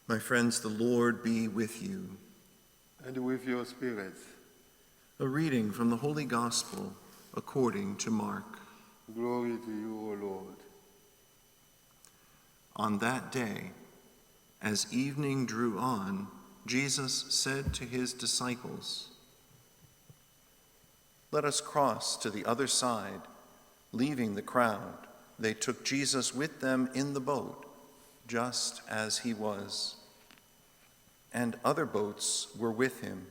My friends, the Lord be with you. And with your spirit. A reading from the Holy Gospel according to Mark. Glory to you, O Lord. On that day, as evening drew on, Jesus said to his disciples, "Let us cross to the other side." Leaving the crowd, they took Jesus with them in the boat, just as he was, and other boats were with him.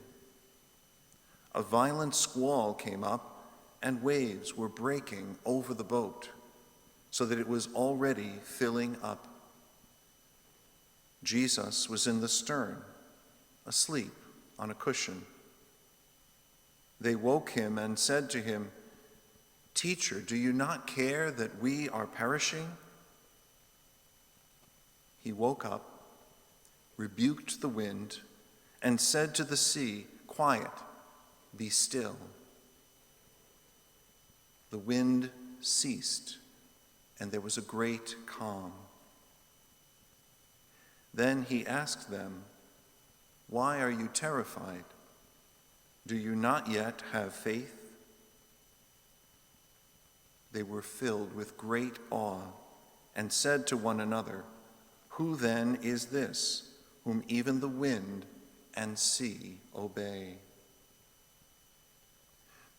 A violent squall came up, and waves were breaking over the boat, so that it was already filling up. Jesus was in the stern, asleep on a cushion. They woke him and said to him, "Teacher, do you not care that we are perishing?" He woke up, rebuked the wind, and said to the sea, "Quiet, be still." The wind ceased, and there was a great calm. Then he asked them, "Why are you terrified? Do you not yet have faith?" They were filled with great awe and said to one another, "Who then is this, whom even the wind and sea obey?"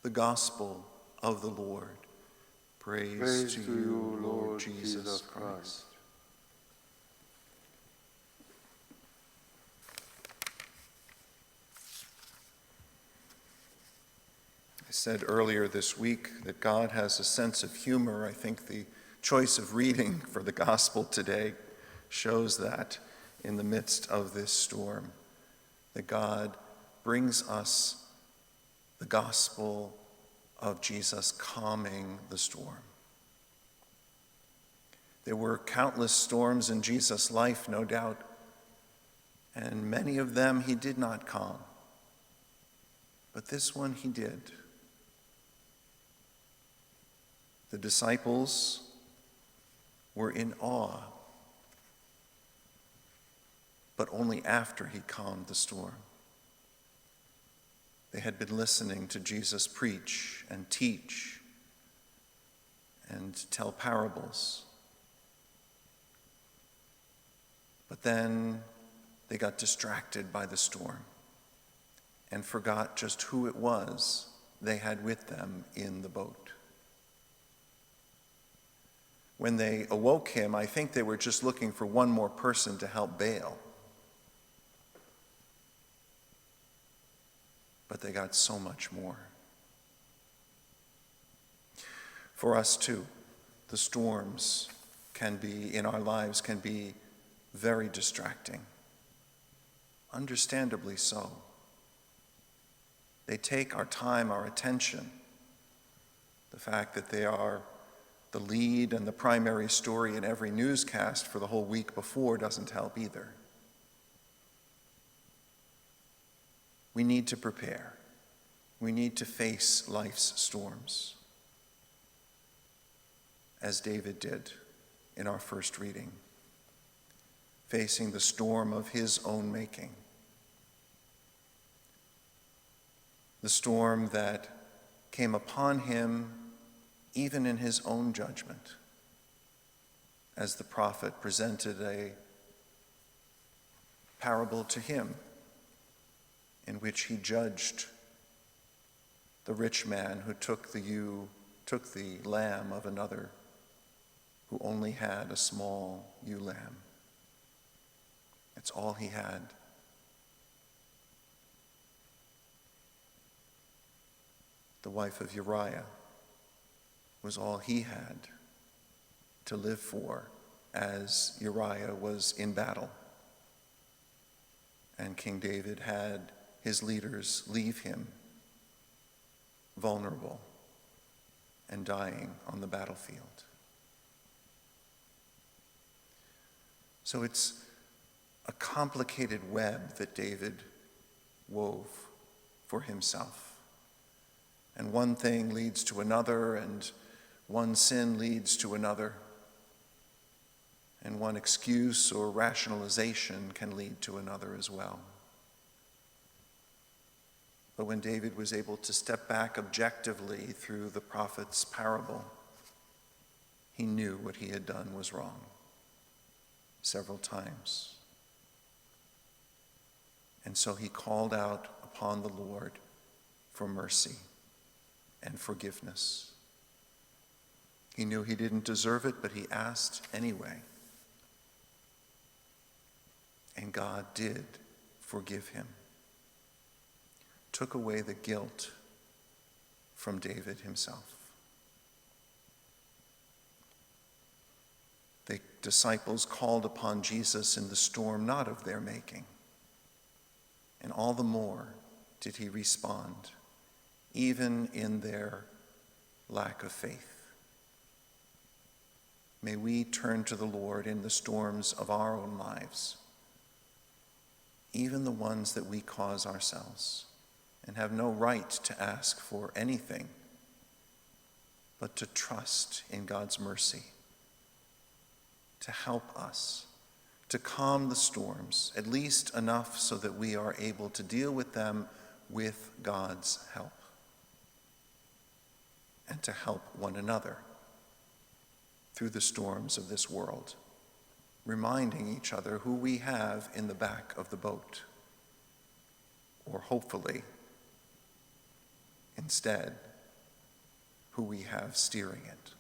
The Gospel of the Lord. Praise to you, Lord Jesus Christ. I said earlier this week that God has a sense of humor. I think the choice of reading for the Gospel today shows that in the midst of this storm, that God brings us the gospel of Jesus calming the storm. There were countless storms in Jesus' life, no doubt, and many of them he did not calm. But this one he did. The disciples were in awe, but only after he calmed the storm. They had been listening to Jesus preach and teach and tell parables. But then they got distracted by the storm and forgot just who it was they had with them in the boat. When they awoke him, I think they were just looking for one more person to help bail. But they got so much more. For us too, the storms in our lives can be very distracting. Understandably so. They take our time, our attention. The fact that they are the lead and the primary story in every newscast for the whole week before doesn't help either. We need to prepare. We need to face life's storms, as David did in our first reading, facing the storm of his own making. The storm that came upon him even in his own judgment, as the prophet presented a parable to him in which he judged the rich man who took the lamb of another who only had a small ewe lamb. It's all he had. The wife of Uriah was all he had to live for as Uriah was in battle. And King David had his leaders leave him vulnerable and dying on the battlefield. So it's a complicated web that David wove for himself. And one thing leads to another, and one sin leads to another. And one excuse or rationalization can lead to another as well. But when David was able to step back objectively through the prophet's parable, he knew what he had done was wrong several times. And so he called out upon the Lord for mercy and forgiveness. He knew he didn't deserve it, but he asked anyway. And God did forgive him, took away the guilt from David himself. The disciples called upon Jesus in the storm not of their making, and all the more did he respond, even in their lack of faith. May we turn to the Lord in the storms of our own lives, even the ones that we cause ourselves, and have no right to ask for anything but to trust in God's mercy, to help us, to calm the storms, at least enough so that we are able to deal with them with God's help, and to help one another through the storms of this world, reminding each other who we have in the back of the boat, or hopefully, instead, who we have steering it.